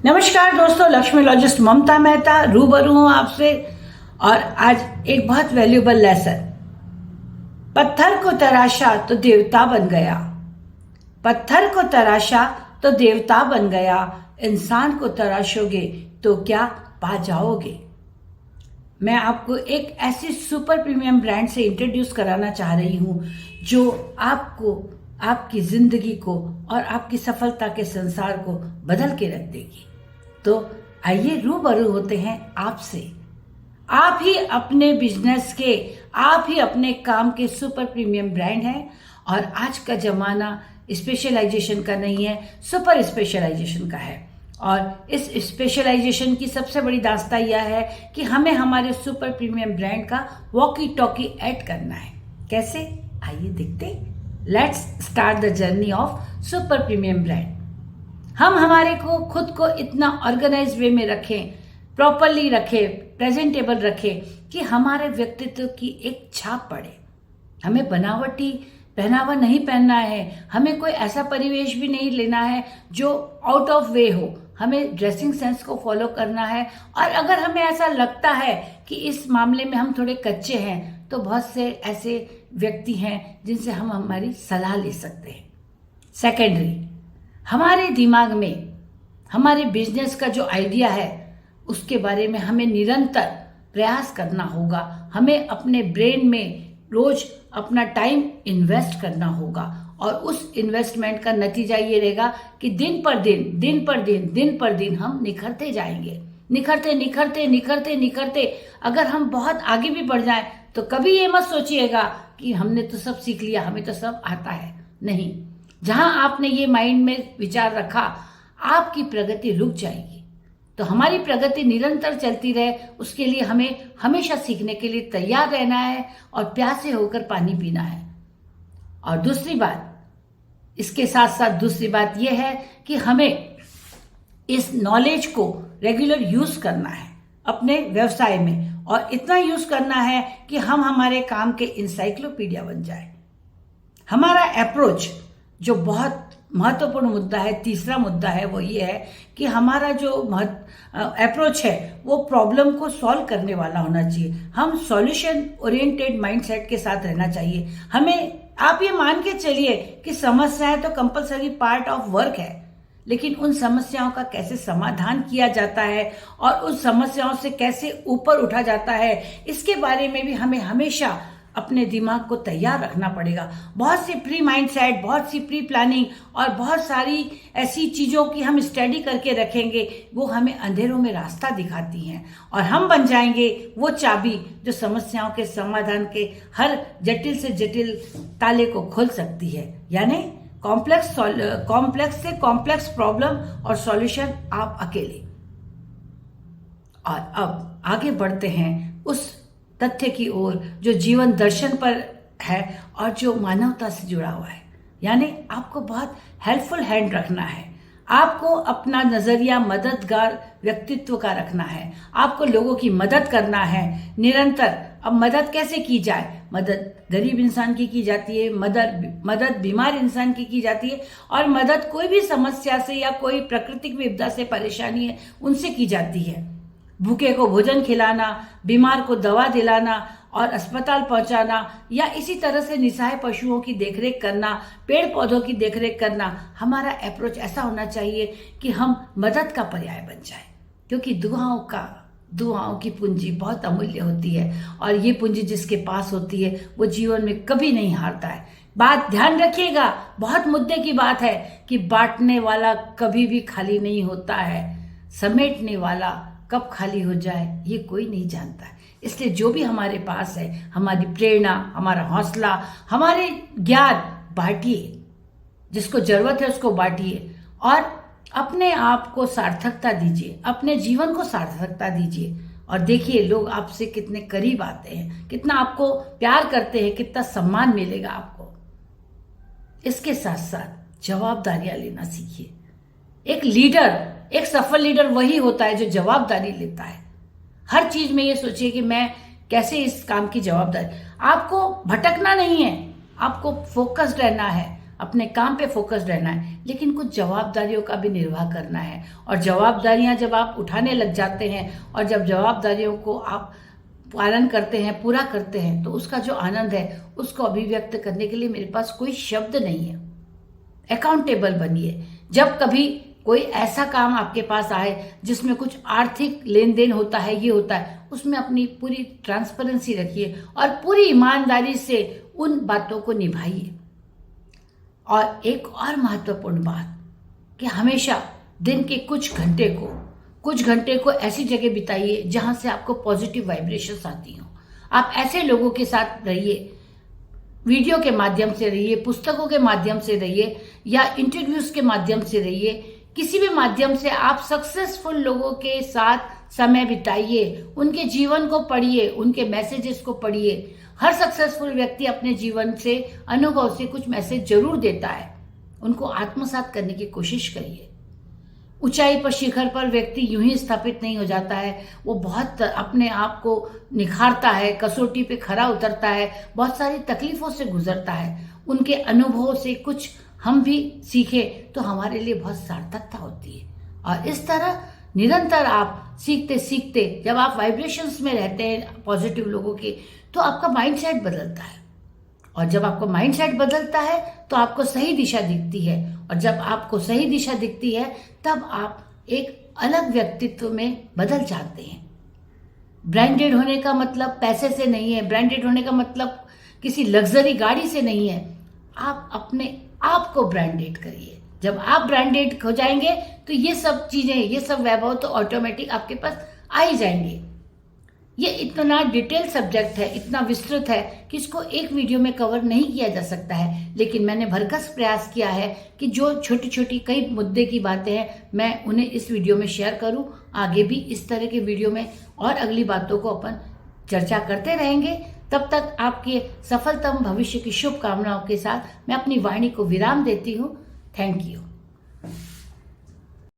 नमस्कार दोस्तों, लक्ष्मीलॉजिस्ट ममता मेहता रूबरू हूं आपसे। और आज एक बहुत वैल्यूएबल लेसन। पत्थर को तराशा तो देवता बन गया, पत्थर को तराशा तो देवता बन गया, इंसान को तराशोगे तो क्या पा जाओगे। मैं आपको एक ऐसी सुपर प्रीमियम ब्रांड से इंट्रोड्यूस कराना चाह रही हूं जो आपको, आपकी जिंदगी को और आपकी सफलता के संसार को बदल के रख देगी। तो आइए रूबरू होते हैं आपसे। आप ही अपने बिजनेस के, आप ही अपने काम के सुपर प्रीमियम ब्रांड हैं। और आज का जमाना स्पेशलाइजेशन का नहीं है, सुपर स्पेशलाइजेशन का है। और इस स्पेशलाइजेशन की सबसे बड़ी दास्तां यह है कि हमें हमारे सुपर प्रीमियम ब्रांड का वॉकी टॉकी ऐड करना है। कैसे, आइए देखते। Let's start the journey of super premium brand. हम हमारे को खुद को इतना ऑर्गेनाइज वे में रखें, प्रॉपरली रखें, प्रेजेंटेबल रखें कि हमारे व्यक्तित्व की एक छाप पड़े। हमें बनावटी पहनावा नहीं पहनना है, हमें कोई ऐसा परिवेश भी नहीं लेना है जो आउट ऑफ वे हो। हमें ड्रेसिंग सेंस को फॉलो करना है। और अगर हमें ऐसा लगता है कि इस मामले में हम थोड़े कच्चे हैं तो बहुत से ऐसे व्यक्ति हैं जिनसे हम हमारी सलाह ले सकते हैं। सेकेंडरी, हमारे दिमाग में हमारे बिजनेस का जो आइडिया है उसके बारे में हमें निरंतर प्रयास करना होगा। हमें अपने ब्रेन में रोज अपना टाइम इन्वेस्ट करना होगा। और उस इन्वेस्टमेंट का नतीजा ये रहेगा कि दिन पर दिन हम निखरते जाएंगे। निखरते निखरते निखरते निखरते अगर हम बहुत आगे भी बढ़ जाएं तो कभी ये मत सोचिएगा कि हमने तो सब सीख लिया, हमें तो सब आता है। नहीं, जहां आपने ये माइंड में विचार रखा आपकी प्रगति रुक जाएगी। तो हमारी प्रगति निरंतर चलती रहे, उसके लिए हमें हमेशा सीखने के लिए तैयार रहना है और प्यासे होकर पानी पीना है। और दूसरी बात, इसके साथ साथ दूसरी बात यह है कि हमें इस नॉलेज को रेगुलर यूज करना है अपने व्यवसाय में। और इतना यूज करना है कि हम हमारे काम के इंसाइक्लोपीडिया बन जाए। हमारा अप्रोच जो बहुत महत्वपूर्ण मुद्दा है, तीसरा मुद्दा है, वो ये है कि हमारा जो अप्रोच है वो प्रॉब्लम को सॉल्व करने वाला होना चाहिए। हम सॉल्यूशन ओरिएंटेड माइंडसेट के साथ रहना चाहिए। हमें, आप ये मान के चलिए कि समस्याएं तो कंपलसरी पार्ट ऑफ वर्क है, लेकिन उन समस्याओं का कैसे समाधान किया जाता है और उन समस्याओं से कैसे ऊपर उठा जाता है, इसके बारे में भी हमें हमेशा अपने दिमाग को तैयार रखना पड़ेगा। बहुत सी प्री माइंड सेट, बहुत सी प्री प्लानिंग और बहुत सारी ऐसी चीजों की हम स्टडी करके रखेंगे, वो हमें अंधेरों में रास्ता दिखाती हैं। और हम बन जाएंगे वो चाबी जो समस्याओं के समाधान के हर जटिल से जटिल ताले को खोल सकती है। यानी कॉम्प्लेक्स से कॉम्प्लेक्स प्रॉब्लम और सॉल्यूशन आप अकेले। और अब आगे बढ़ते हैं उस तथ्य की ओर जो जीवन दर्शन पर है और जो मानवता से जुड़ा हुआ है। यानी आपको बहुत हेल्पफुल हैंड रखना है, आपको अपना नजरिया मददगार व्यक्तित्व का रखना है, आपको लोगों की मदद करना है निरंतर। अब मदद कैसे की जाए? मदद गरीब इंसान की जाती है, मदद बीमार इंसान की जाती है, और मदद कोई भी समस्या से या कोई प्राकृतिक विपदा से परेशानी है उनसे की जाती है। भूखे को भोजन खिलाना, बीमार को दवा दिलाना और अस्पताल पहुंचाना, या इसी तरह से निसहाय पशुओं की देखरेख करना, पेड़ पौधों की देखरेख करना। हमारा अप्रोच ऐसा होना चाहिए कि हम मदद का पर्याय बन जाए, क्योंकि दुआओं की पूंजी बहुत अमूल्य होती है। और ये पूंजी जिसके पास होती है वो जीवन में कभी नहीं हारता है। बात ध्यान रखिएगा, बहुत मुद्दे की बात है कि बांटने वाला कभी भी खाली नहीं होता है, समेटने वाला कब खाली हो जाए ये कोई नहीं जानता है। इसलिए जो भी हमारे पास है, हमारी प्रेरणा, हमारा हौसला, हमारे ज्ञान बांटिए, जिसको जरूरत है उसको बांटिए और अपने आप को सार्थकता दीजिए, अपने जीवन को सार्थकता दीजिए। और देखिए लोग आपसे कितने करीब आते हैं, कितना आपको प्यार करते हैं, कितना सम्मान मिलेगा आपको। इसके साथ साथ जवाबदारियां लेना सीखिए। एक सफल लीडर वही होता है जो जवाबदारी लेता है। हर चीज में ये सोचिए कि मैं कैसे इस काम की जवाबदारी। आपको भटकना नहीं है, आपको फोकस्ड रहना है, अपने काम पे फोकस रहना है, लेकिन कुछ जवाबदारियों का भी निर्वाह करना है। और जवाबदारियां जब आप उठाने लग जाते हैं और जब जवाबदारियों को आप पालन करते हैं, पूरा करते हैं, तो उसका जो आनंद है उसको अभिव्यक्त करने के लिए मेरे पास कोई शब्द नहीं है। अकाउंटेबल बनिए। जब कभी कोई ऐसा काम आपके पास आए जिसमें कुछ आर्थिक लेन देन होता है, ये होता है, उसमें अपनी पूरी ट्रांसपेरेंसी रखिए और पूरी ईमानदारी से उन बातों को निभाइए। और एक और महत्वपूर्ण बात कि हमेशा दिन के कुछ घंटे को ऐसी जगह बिताइए जहां से आपको पॉजिटिव वाइब्रेशंस आती हो। आप ऐसे लोगों के साथ रहिए, वीडियो के माध्यम से रहिए, पुस्तकों के माध्यम से रहिए या इंटरव्यूज के माध्यम से रहिए, किसी भी माध्यम से आप सक्सेसफुल लोगों के साथ समय बिताइए, उनके जीवन को पढ़िए, उनके मैसेजेस को पढ़िए। हर सक्सेसफुल व्यक्ति अपने जीवन से, अनुभव से कुछ मैसेज जरूर देता है, उनको आत्मसात करने की कोशिश करिए। ऊंचाई पर, शिखर पर व्यक्ति यूं ही स्थापित नहीं हो जाता है, वो बहुत अपने आप को निखारता है, कसौटी पे खरा उतरता है, बहुत सारी तकलीफों से गुजरता है। उनके अनुभवों से कुछ हम भी सीखे तो हमारे लिए बहुत सार्थकता होती है। और इस तरह निरंतर आप सीखते सीखते जब आप वाइब्रेशंस में रहते हैं पॉजिटिव लोगों के, तो आपका माइंडसेट बदलता है। और जब आपका माइंडसेट बदलता है तो आपको सही दिशा दिखती है, और जब आपको सही दिशा दिखती है तब आप एक अलग व्यक्तित्व में बदल जाते हैं। ब्रांडेड होने का मतलब पैसे से नहीं है, ब्रांडेड होने का मतलब किसी लग्जरी गाड़ी से नहीं है। आप अपने आप को ब्रांडेड करिए। जब आप ब्रांडेड हो जाएंगे तो ये सब चीजें, ये सब वैभव तो ऑटोमेटिक आपके पास आ ही जाएंगे। ये इतना डिटेल सब्जेक्ट है, इतना विस्तृत है कि इसको एक वीडियो में कवर नहीं किया जा सकता है, लेकिन मैंने भरकस प्रयास किया है कि जो छोटी छोटी कई मुद्दे की बातें हैं मैं उन्हें इस वीडियो में शेयर करूं। आगे भी इस तरह के वीडियो में और अगली बातों को अपन चर्चा करते रहेंगे। तब तक आपके सफलतम भविष्य की शुभकामनाओं के साथ मैं अपनी वाणी को विराम देती हूँ। Thank you.